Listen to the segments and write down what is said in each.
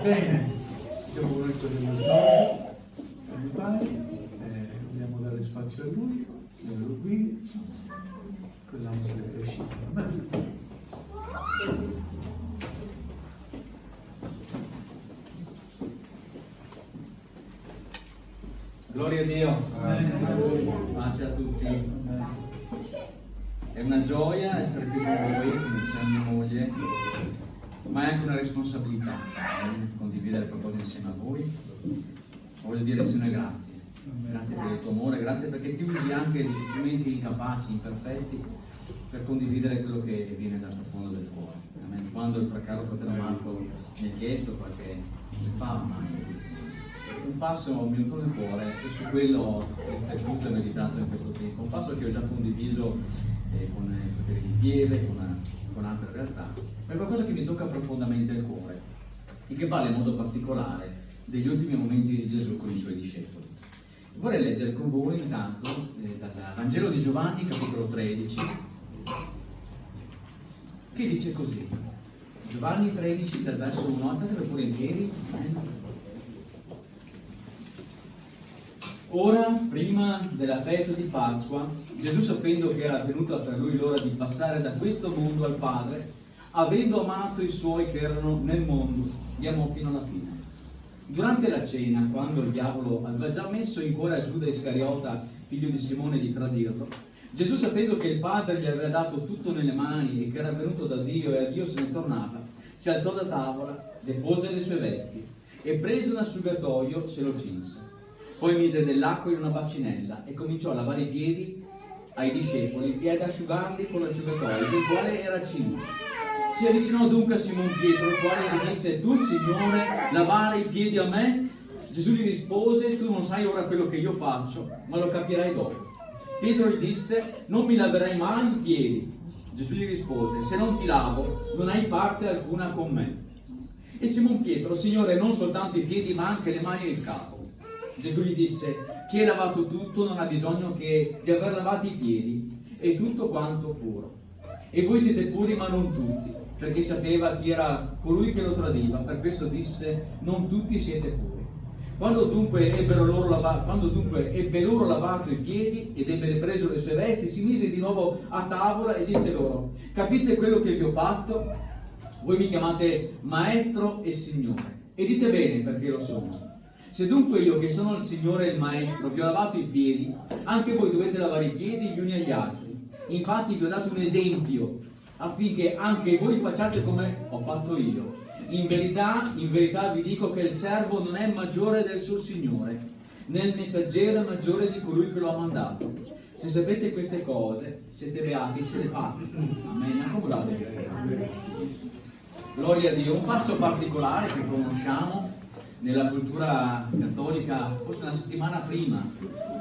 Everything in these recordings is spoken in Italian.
Bene, abbiamo letto dello sguardo, come fai? Dobbiamo dare spazio a lui, se lo guidi, vediamo se è riuscito. Gloria a Dio, pace a tutti. È una gioia essere qui con voi, come diceva mia moglie, ma è anche una responsabilità condividere qualcosa insieme a voi. Voglio dire, Signore, grazie. Grazie per il tuo amore, grazie perché ti usi anche gli strumenti incapaci, imperfetti, per condividere quello che viene dal profondo del cuore. Amen. Quando il caro fratello Marco mi ha chiesto qualche mese fa, un passo mi è venuto nel cuore e su quello ho riflettuto e meditato in questo tempo. Un passo che ho già condiviso con i fratelli di Pieve, con altre realtà, ma è qualcosa che mi tocca profondamente il cuore e che parla in modo particolare degli ultimi momenti di Gesù con i suoi discepoli. Vorrei leggere con voi intanto dal Vangelo di Giovanni, capitolo 13, che dice così. Giovanni 13, dal verso 1, alzatevi pure in piedi. Ora, prima della festa di Pasqua, Gesù, sapendo che era venuta per lui l'ora di passare da questo mondo al Padre, avendo amato i suoi che erano nel mondo, li amò fino alla fine. Durante la cena, quando il diavolo aveva già messo in cuore a Giuda Iscariota, figlio di Simone, di tradirlo, Gesù, sapendo che il Padre gli aveva dato tutto nelle mani e che era venuto da Dio e a Dio se ne tornava, si alzò da tavola, depose le sue vesti e preso un asciugatoio se lo cinse. Poi mise dell'acqua in una bacinella e cominciò a lavare i piedi ai discepoli e ad asciugarli con l'asciugatoio, del quale era cinto. Si avvicinò dunque a Simon Pietro, il quale gli disse: tu, Signore, lavare i piedi a me? Gesù gli rispose: tu non sai ora quello che io faccio, ma lo capirai dopo. Pietro gli disse: non mi laverai mai i piedi. Gesù gli rispose: se non ti lavo, non hai parte alcuna con me. E Simon Pietro: Signore, non soltanto i piedi, ma anche le mani e il capo. Gesù gli disse: chi è lavato tutto non ha bisogno che di aver lavato i piedi, e tutto quanto puro. E voi siete puri, ma non tutti, perché sapeva chi era colui che lo tradiva, per questo disse: non tutti siete puri. Quando dunque ebbe loro lavato i piedi ed ebbe preso le sue vesti, si mise di nuovo a tavola e disse loro: capite quello che vi ho fatto? Voi mi chiamate maestro e signore, e dite bene perché lo sono. Se dunque io, che sono il Signore e il Maestro, vi ho lavato i piedi, anche voi dovete lavare i piedi gli uni agli altri. Infatti vi ho dato un esempio, affinché anche voi facciate come ho fatto io. In verità vi dico che il servo non è maggiore del suo Signore, né il messaggero è maggiore di colui che lo ha mandato. Se sapete queste cose, siete beati se le fate. Amen. Accomodate. Gloria a Dio. Un passo particolare che conosciamo nella cultura cattolica, forse una settimana prima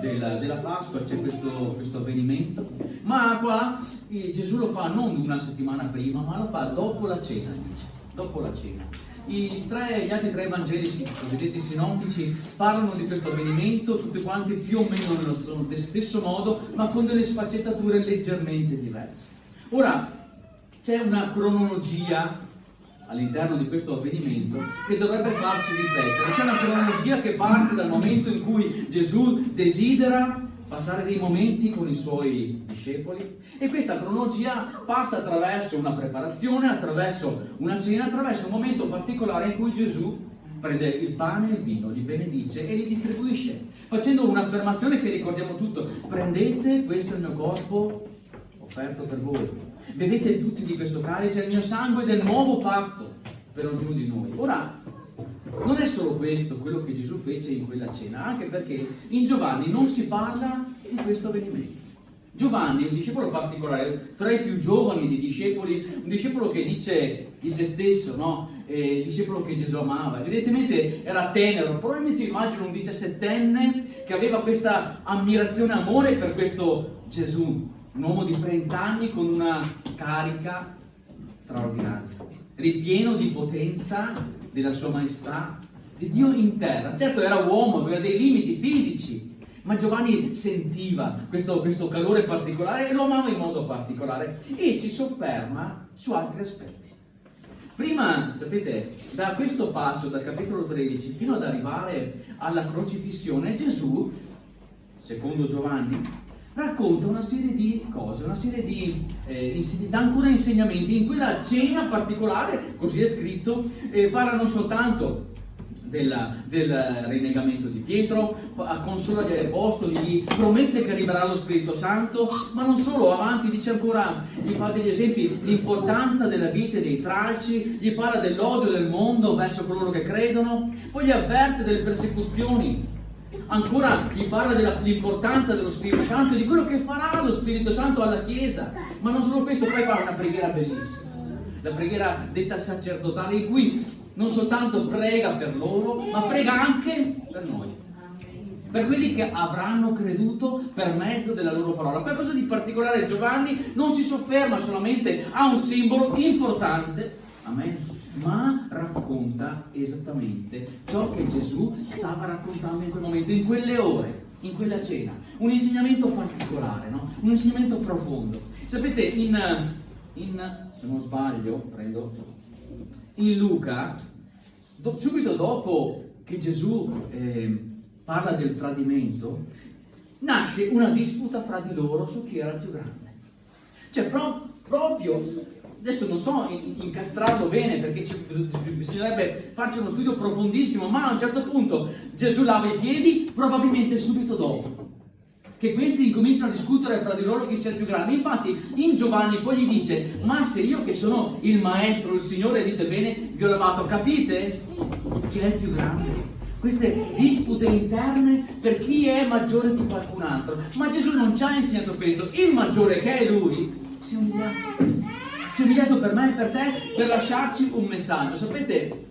della Pasqua c'è questo avvenimento, ma qua Gesù lo fa non una settimana prima, ma lo fa dopo la cena, dice, dopo la cena. Gli altri tre evangelici, cosiddetti sinottici, parlano di questo avvenimento, tutti quanti più o meno nello stesso modo, ma con delle sfaccettature leggermente diverse. Ora, c'è una cronologia all'interno di questo avvenimento che dovrebbe farci riflettere. C'è una cronologia che parte dal momento in cui Gesù desidera passare dei momenti con i suoi discepoli, e questa cronologia passa attraverso una preparazione, attraverso una cena, attraverso un momento particolare in cui Gesù prende il pane e il vino, li benedice e li distribuisce, facendo un'affermazione che ricordiamo tutto: prendete, questo è il mio corpo offerto per voi. Bevete tutti di questo calice, è il mio sangue del nuovo patto per ognuno di noi. Ora, non è solo questo quello che Gesù fece in quella cena, anche perché in Giovanni non si parla di questo avvenimento. Giovanni è un discepolo particolare, tra i più giovani dei discepoli, un discepolo che dice di se stesso, no? Il discepolo che Gesù amava. Evidentemente era tenero, probabilmente immagino un 17enne che aveva questa ammirazione e amore per questo Gesù. Un uomo di 30 anni con una carica straordinaria, ripieno di potenza della sua maestà, di Dio in terra. Certo, era uomo, aveva dei limiti fisici, ma Giovanni sentiva questo calore particolare e lo amava in modo particolare, e si sofferma su altri aspetti. Prima, sapete, da questo passo, dal capitolo 13, fino ad arrivare alla crocifissione, Gesù, secondo Giovanni, racconta una serie di cose, una serie di dà ancora insegnamenti. In quella cena particolare, così è scritto, parla non soltanto del rinnegamento di Pietro, consola gli apostoli, gli promette che arriverà lo Spirito Santo, ma non solo, avanti dice ancora, gli fa degli esempi, l'importanza della vita dei tralci, gli parla dell'odio del mondo verso coloro che credono, poi gli avverte delle persecuzioni, ancora gli parla dell'importanza dello Spirito Santo e di quello che farà lo Spirito Santo alla Chiesa, ma non solo questo, poi fa una preghiera bellissima, la preghiera detta sacerdotale, in cui non soltanto prega per loro, ma prega anche per noi, per quelli che avranno creduto per mezzo della loro parola. Qualcosa di particolare, Giovanni non si sofferma solamente a un simbolo importante, amen, ma racconta esattamente ciò che Gesù stava raccontando in quel momento, in quelle ore, in quella cena. Un insegnamento particolare, no? Un insegnamento profondo. Sapete, se non sbaglio, in Luca, subito dopo che Gesù parla del tradimento, nasce una disputa fra di loro su chi era il più grande. Cioè, proprio, adesso non so incastrarlo bene perché bisognerebbe farci uno studio profondissimo, ma a un certo punto Gesù lava i piedi, probabilmente subito dopo che questi incominciano a discutere fra di loro chi sia il più grande. Infatti in Giovanni poi gli dice: ma se io che sono il maestro, il Signore, dite bene, vi ho lavato, capite chi è il più grande? Queste dispute interne per chi è maggiore di qualcun altro. Ma Gesù non ci ha insegnato questo. Il maggiore, che è Lui, si è umiliato per me e per te, per lasciarci un messaggio. Sapete,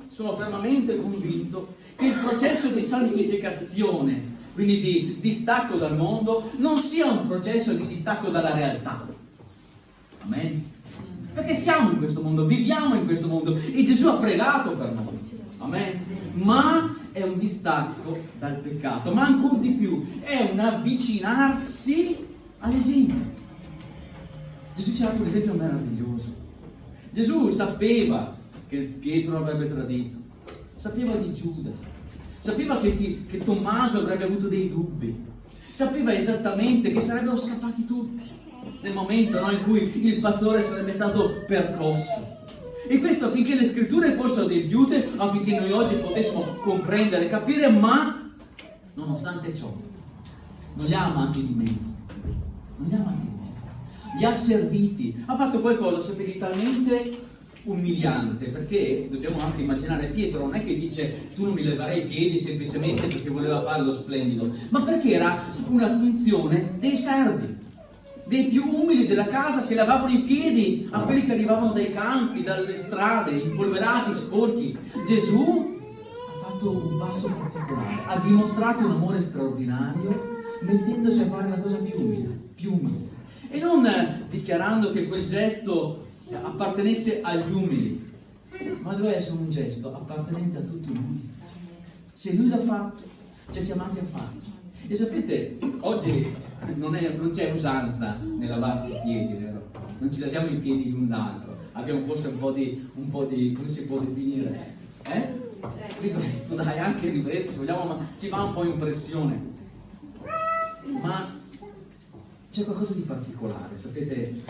sono fermamente convinto che il processo di santificazione, quindi di distacco dal mondo, non sia un processo di distacco dalla realtà. Amen? Perché siamo in questo mondo, viviamo in questo mondo e Gesù ha pregato per noi. Amen? Ma è un distacco dal peccato, ma ancora di più è un avvicinarsi all'esempio. Gesù ci ha dato un esempio meraviglioso. Gesù sapeva che Pietro avrebbe tradito, sapeva di Giuda, sapeva che Tommaso avrebbe avuto dei dubbi, sapeva esattamente che sarebbero scappati tutti nel momento, no, in cui il pastore sarebbe stato percosso. E questo affinché le scritture fossero adempiute, affinché noi oggi potessimo comprendere, capire, ma nonostante ciò non li ha amati di meno, non li ha amati di meno, li ha serviti, ha fatto qualcosa, sapete, talmente umiliante, perché dobbiamo anche immaginare, Pietro non è che dice tu non mi leverai i piedi semplicemente perché voleva fare lo splendido, ma perché era una funzione dei servi, dei più umili della casa, che lavavano i piedi a quelli che arrivavano dai campi, dalle strade, impolverati, sporchi. Gesù ha fatto un passo particolare, ha dimostrato un amore straordinario mettendosi a fare la cosa più umile, e non dichiarando che quel gesto appartenesse agli umili, ma deve essere un gesto appartenente a tutti noi. Se lui l'ha fatto, ci ha chiamati a farlo. E sapete, oggi non c'è usanza nel lavarsi i piedi, vero? Non ci laviamo i piedi l'un l'altro, abbiamo forse un po' di come si può definire? Ribrezzo, dai, anche ribrezzo se vogliamo, ma ci fa un po' impressione. Ma c'è qualcosa di particolare, sapete,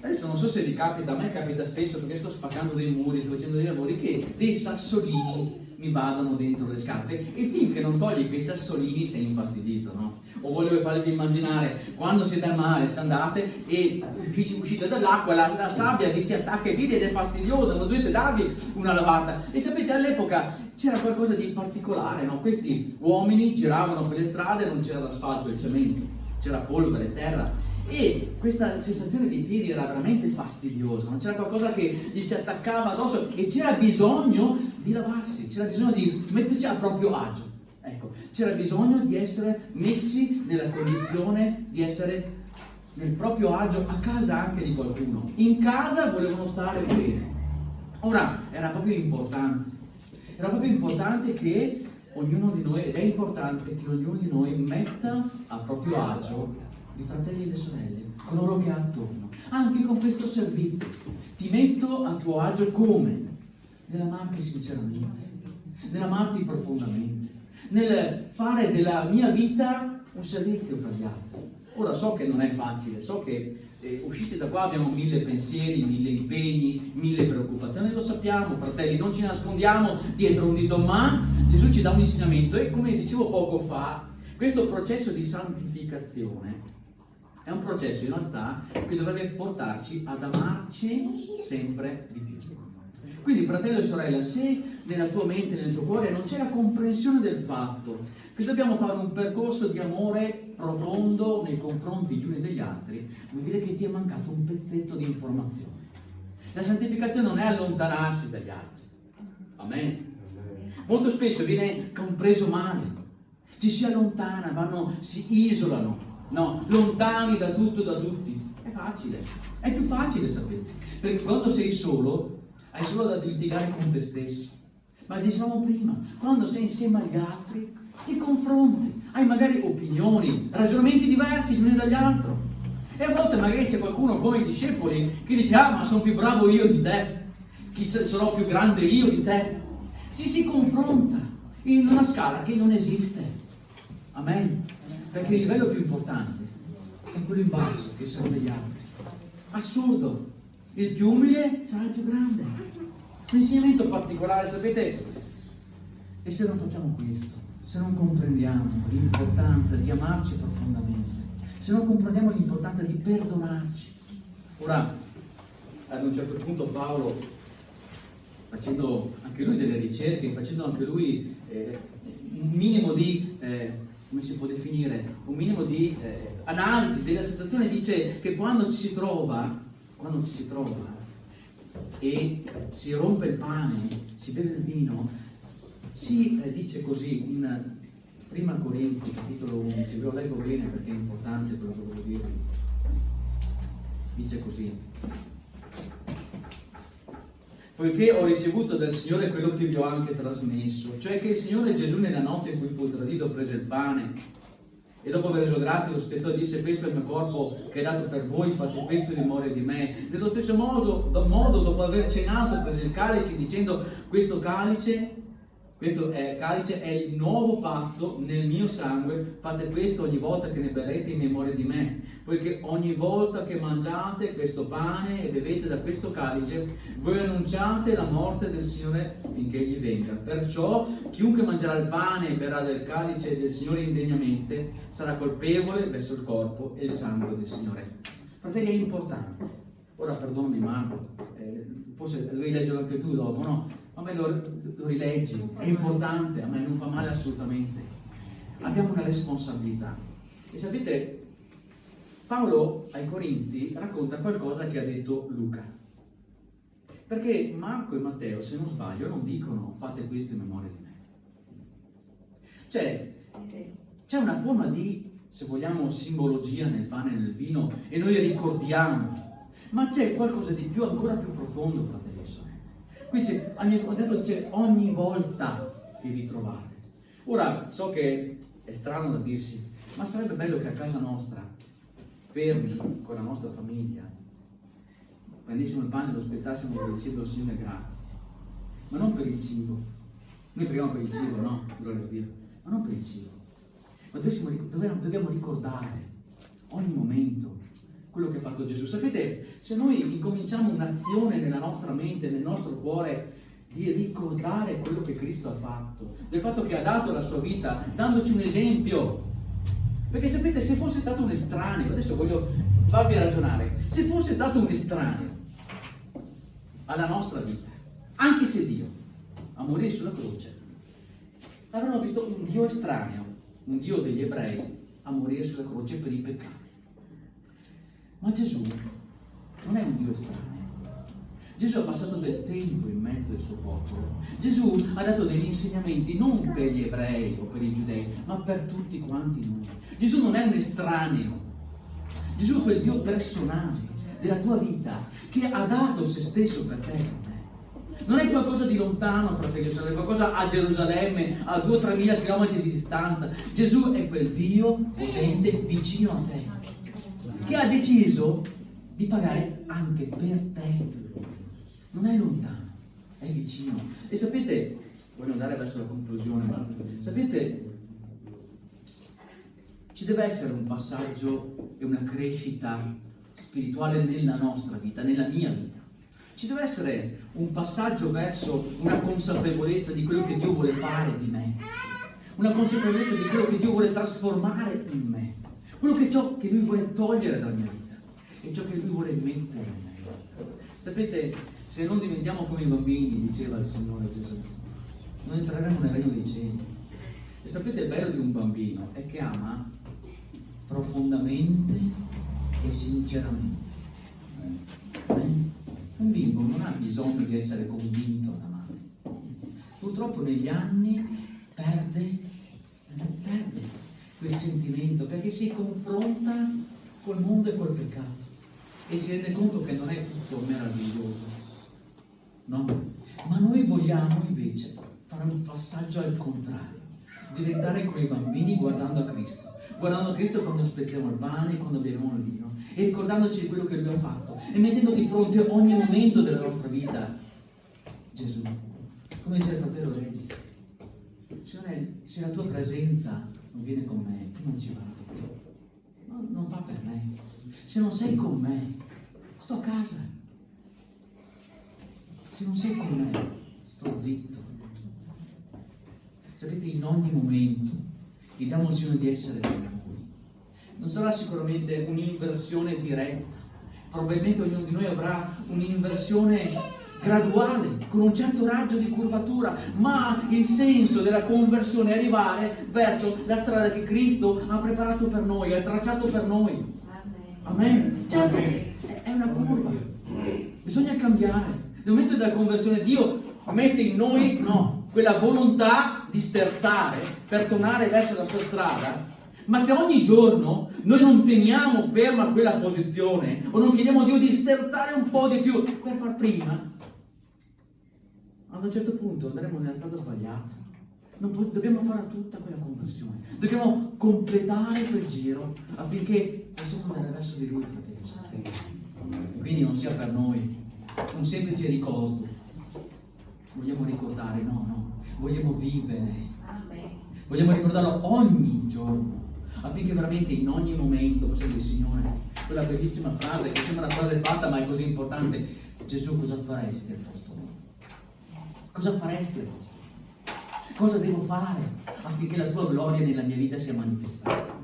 adesso non so se vi capita, a me capita spesso, perché sto spaccando dei muri, sto facendo dei lavori, che dei sassolini mi vadano dentro le scarpe, e finché non togli quei sassolini sei infastidito, no? O volevo farvi immaginare, quando siete al mare, se andate e uscite dall'acqua, la sabbia vi si attacca ai piedi ed è fastidiosa, non dovete darvi una lavata. E sapete, all'epoca c'era qualcosa di particolare, no? Questi uomini giravano per le strade, non c'era l'asfalto e il cemento, c'era polvere, terra, e questa sensazione dei piedi era veramente fastidiosa, non c'era qualcosa che gli si attaccava addosso e c'era bisogno di lavarsi, c'era bisogno di mettersi a proprio agio. Ecco, c'era bisogno di essere messi nella condizione di essere nel proprio agio a casa anche di qualcuno. In casa volevano stare bene. Ora, era proprio importante che ognuno di noi, ed è importante che ognuno di noi metta a proprio agio i fratelli e le sorelle, coloro che ha attorno, anche con questo servizio. Ti metto a tuo agio come? Nell'amarti sinceramente, nell'amarti profondamente, nel fare della mia vita un servizio per gli altri. Ora so che non è facile, so che usciti da qua abbiamo 1000 pensieri, 1000 impegni, 1000 preoccupazioni, lo sappiamo, fratelli, non ci nascondiamo dietro un dito, ma Gesù ci dà un insegnamento e, come dicevo poco fa, questo processo di santificazione è un processo in realtà che dovrebbe portarci ad amarci sempre di più. Quindi, fratello e sorella, se nella tua mente, nel tuo cuore non c'è la comprensione del fatto che dobbiamo fare un percorso di amore profondo nei confronti gli uni degli altri, vuol dire che ti è mancato un pezzetto di informazione. La santificazione non è allontanarsi dagli altri. Amen. Molto spesso viene compreso male. Ci si allontana, si isolano, no, lontani da tutto e da tutti. È facile, è più facile, sapete, perché quando sei solo hai solo da litigare con te stesso. Ma dicevamo prima, quando sei insieme agli altri ti confronti, hai magari opinioni, ragionamenti diversi gli uni dagli altri. E a volte magari c'è qualcuno come i discepoli che dice: ah, ma sono più bravo io di te, sarò più grande io di te. Si confronta in una scala che non esiste. Amen. Perché il livello più importante è quello in basso, che sono degli altri. Assurdo. Il più umile sarà il più grande. Un insegnamento particolare, sapete? E se non facciamo questo, se non comprendiamo l'importanza di amarci profondamente, se non comprendiamo l'importanza di perdonarci. Ora, ad un certo punto Paolo, facendo anche lui delle ricerche, facendo anche lui un minimo di, come si può definire, un minimo di analisi della situazione, dice che quando ci si trova e si rompe il pane, si beve il vino, dice così in Prima Corinzi, capitolo 11, ve lo leggo bene perché è importante quello che voglio dirvi. Dice così: poiché ho ricevuto dal Signore quello che vi ho anche trasmesso, cioè che il Signore Gesù, nella notte in cui fu tradito, prese il pane e dopo aver reso grazie lo spezzò e disse: questo è il mio corpo che è dato per voi, fate questo in memoria di me. Nello stesso modo, dopo aver cenato, prese il calice dicendo: questo calice è il nuovo patto nel mio sangue, fate questo ogni volta che ne berrete in memoria di me, poiché ogni volta che mangiate questo pane e bevete da questo calice, voi annunciate la morte del Signore finché egli venga. Perciò chiunque mangerà il pane e berrà del calice del Signore indegnamente sarà colpevole verso il corpo e il sangue del Signore. Fratelli, è importante. Ora perdonami Marco, forse devi leggerlo anche tu dopo, no? A me lo rileggi, è importante, a me non fa male assolutamente. Abbiamo una responsabilità. E sapete, Paolo ai Corinzi racconta qualcosa che ha detto Luca. Perché Marco e Matteo, se non sbaglio, non dicono fate questo in memoria di me. Cioè, c'è una forma di, se vogliamo, simbologia nel pane e nel vino e noi ricordiamo. Ma c'è qualcosa di più, ancora più profondo, fratelli e sorelle. Qui dice ogni volta che vi trovate. Ora, so che è strano da dirsi, ma sarebbe bello che a casa nostra, fermi con la nostra famiglia, prendessimo il pane e lo spezzassimo per dicendo: Signore, grazie. Ma non per il cibo. Noi preghiamo per il cibo, no? Gloria a Dio. Ma non per il cibo. Ma dobbiamo ricordare ogni momento quello che ha fatto Gesù. Sapete, se noi incominciamo un'azione nella nostra mente, nel nostro cuore, di ricordare quello che Cristo ha fatto, del fatto che ha dato la sua vita, dandoci un esempio. Perché sapete, se fosse stato un estraneo, adesso voglio farvi ragionare, se fosse stato un estraneo alla nostra vita, anche se Dio a morire sulla croce, avranno visto un Dio estraneo, un Dio degli ebrei, a morire sulla croce per i peccati. Ma Gesù non è un Dio estraneo. Gesù ha passato del tempo in mezzo al suo popolo. Gesù ha dato degli insegnamenti non per gli ebrei o per i giudei, ma per tutti quanti noi. Gesù non è un estraneo. Gesù è quel Dio personale della tua vita che ha dato se stesso per te e per me. Non è qualcosa di lontano, fratelli e sorelle, è qualcosa a Gerusalemme, a 2-3 mila chilometri di distanza. Gesù è quel Dio potente vicino a te. che ha deciso di pagare anche per te. Non è lontano, è vicino. E sapete, voglio andare verso la conclusione, ma sapete, ci deve essere un passaggio e una crescita spirituale nella nostra vita, nella mia vita. Ci deve essere un passaggio verso una consapevolezza di quello che Dio vuole fare di me, una consapevolezza di quello che Dio vuole trasformare in me, ciò che Lui vuole togliere dalla mia vita e ciò che Lui vuole mettere in me. Sapete, se non diventiamo come i bambini, diceva il Signore Gesù, non entreremo nel regno dei cieli. E sapete, il bello di un bambino è che ama profondamente e sinceramente. Un bimbo non ha bisogno di essere convinto ad amare. Purtroppo negli anni perde quel sentimento perché si confronta col mondo e col peccato e si rende conto che non è tutto meraviglioso. No, ma noi vogliamo invece fare un passaggio al contrario, diventare come i bambini guardando a Cristo quando spezziamo il pane, quando beviamo il vino e ricordandoci di quello che Lui ha fatto e mettendo di fronte ogni momento della nostra vita Gesù, come dice il fratello Regis, Signore, se la tua presenza non viene con me, tu non ci vai, no, non fa per me. Se non sei con me, sto a casa. Se non sei con me, sto zitto. Sapete, in ogni momento chiediamo al Signore di essere con noi. Non sarà sicuramente un'inversione diretta, probabilmente ognuno di noi avrà un'inversione graduale, con un certo raggio di curvatura, ma il senso della conversione è arrivare verso la strada che Cristo ha preparato per noi, ha tracciato per noi. Amen. Certo, è una curva, bisogna cambiare. Nel momento della conversione Dio mette in noi quella volontà di sterzare per tornare verso la sua strada, ma se ogni giorno noi non teniamo ferma quella posizione o non chiediamo a Dio di sterzare un po' di più per far prima, ad un certo punto andremo nella strada sbagliata. Dobbiamo fare tutta quella conversione, dobbiamo completare quel giro affinché possiamo andare verso di Lui, fratelli. Quindi non sia per noi un semplice ricordo, vogliamo ricordare, vogliamo vivere, vogliamo ricordarlo ogni giorno, affinché veramente in ogni momento possiamo dire: Signore, quella bellissima frase che sembra una frase fatta ma è così importante: Gesù, cosa faresti al posto mio? Cosa faresti al posto mio? Cosa devo fare affinché la tua gloria nella mia vita sia manifestata?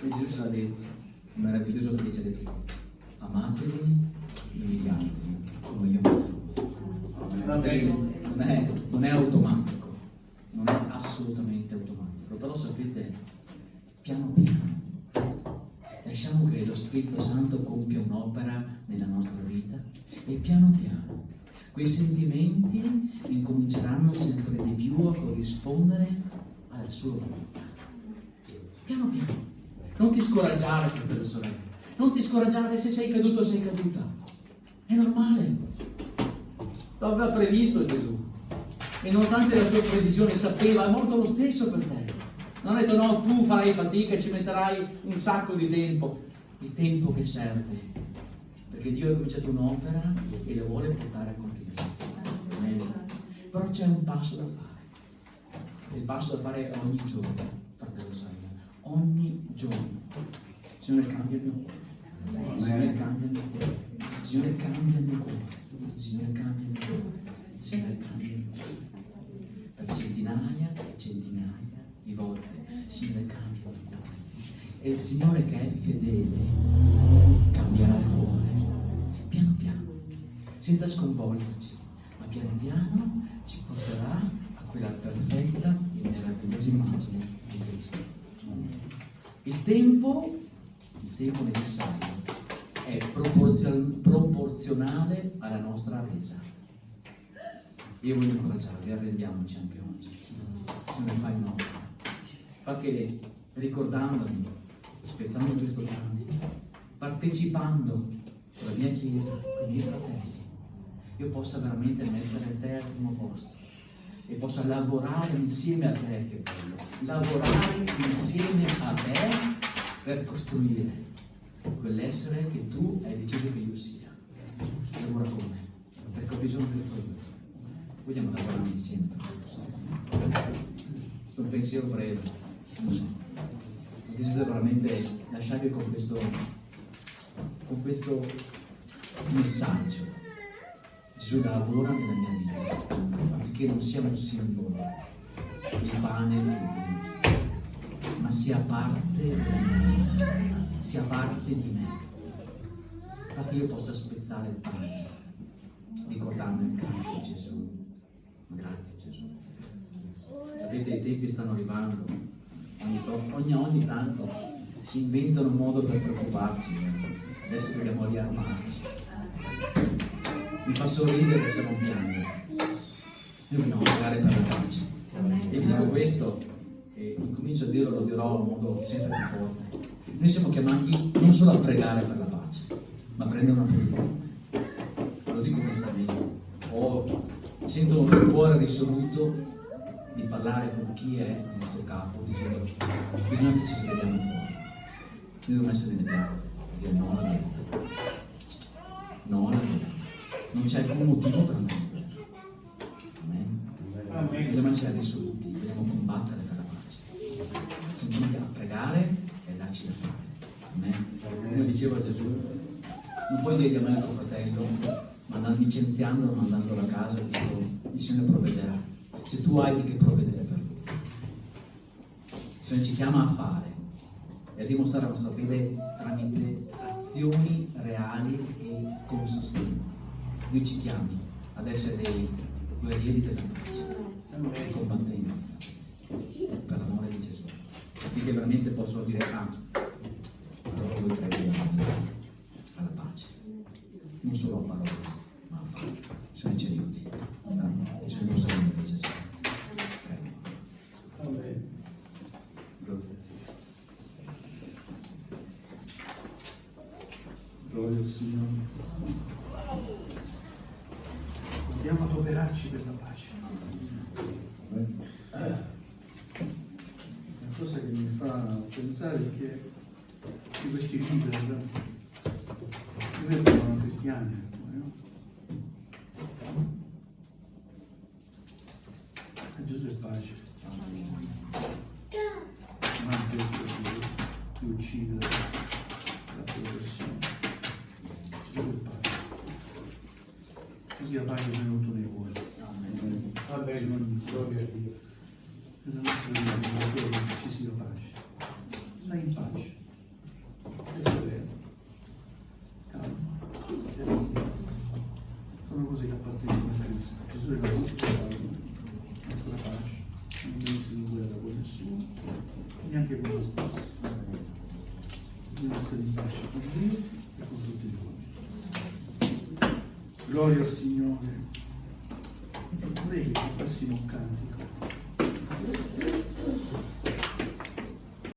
E Gesù ce l'ha detto, è meraviglioso perché ci ha detto: amatevi gli altri come io mi non è automatico, non è assolutamente automatico, però sapete, piano piano lasciamo che lo Spirito Santo compia un'opera nella nostra vita e piano piano quei sentimenti incominceranno sempre di più a corrispondere alla sua volontà. Piano piano. Non ti scoraggiare, fratello e sorella. Non ti scoraggiare se sei caduto o sei caduta. È normale. Lo aveva previsto Gesù. E nonostante la sua previsione sapeva, è morto lo stesso per te. Non ha detto: no, tu farai fatica e ci metterai un sacco di tempo. Il tempo che serve. Perché Dio ha cominciato un'opera e la vuole portare a compimento. Però c'è un passo da fare. Il passo da fare è ogni giorno, fratello e sorella. Ogni giorno. Signore, cambia il mio cuore. Signore, cambia il mio cuore. Signore, cambia il mio cuore. Signore, cambia il mio cuore. Signore, cambia il mio cuore. Per centinaia e centinaia di volte, Signore, cambia il mio cuore. E il Signore che è fedele cambierà il cuore. Piano piano, senza sconvolgerci, ma piano piano ci porterà a quella perfetta e meravigliosa immagine di Cristo. Il tempo necessario è proporzionale alla nostra resa. Io voglio incoraggiarvi, arrendiamoci anche oggi. Signore, fai un'opera. Fa che, ricordandomi, spezzando questo pane, partecipando con la mia Chiesa, con i miei fratelli, io possa veramente mettere te al primo posto e possa lavorare insieme a te, che bello, lavorare insieme a te per costruire quell'essere che tu hai deciso che io sia. Lavora con me, perché ho bisogno del tuo aiuto. Vogliamo lavorare insieme per questo. Un pensiero breve, non so. Desidero veramente lasciarvi con questo messaggio. Gesù lavora nella mia vita affinché non sia un simbolo, il pane, ma sia parte di me, affinché io possa spezzare il pane, ricordarmi che Gesù. Grazie Gesù. Sapete, i tempi stanno arrivando, ogni tanto si inventano un modo per preoccuparci, adesso dobbiamo riarmarci. Mi fa sorridere se non piangere. Noi dobbiamo pregare per la pace. E vi dico questo, e incomincio a dirlo, lo dirò in modo sempre più forte. Noi siamo chiamati non solo a pregare per la pace, ma a prendere una posizione. Lo dico onestamente. Sento un cuore risoluto di parlare con chi è il nostro capo, dicendo bisogna che ci svegliamo fuori. Noi dobbiamo essere nelle piazze, dire no alla vita. No alla vita. Non c'è alcun motivo per andare in guerra. Amen. Dobbiamo essere risoluti, dobbiamo combattere per la pace. Semplicemente a pregare e darci da fare. Amen. Come diceva Gesù, non puoi dire a me tuo fratello, licenziandolo, mandandolo a casa, tipo, il Signore provvederà. Se tu hai di che provvedere per lui. Il Signore ci chiama a fare e a dimostrare la nostra fede tramite azioni reali e consistenti. Lui ci chiami ad essere dei guerrieri della pace, combattenti per l'amore di Gesù, affinché veramente posso dire allora voi crediamo alla pace, non solo a parole, ma a fare. Signore ci aiuti. Signore possa venire Gesù. Amen. Gloria al Signore. Andiamo ad adoperarci per la pace. La cosa che mi fa pensare è che questi leader diventano cristiani, no? E Gesù è pace. Ma anche di uccidere la progressione. Gesù è pace. Che sia pace venuto nei cuori. Amen. Amen. Gloria a Dio. Nella nostra vita, che ci sia pace. Stai in pace. Stai sereno. Calma. Sereno. Sono cose che appartengono a Cristo. Gesù è la nostra pace. Non dobbiamo essere in guerra con nessuno, neanche con noi stessi. Dobbiamo essere in pace con Dio e con tutti gli uomini. Gloria al Signore. Vorrei che cantassimo un cantico.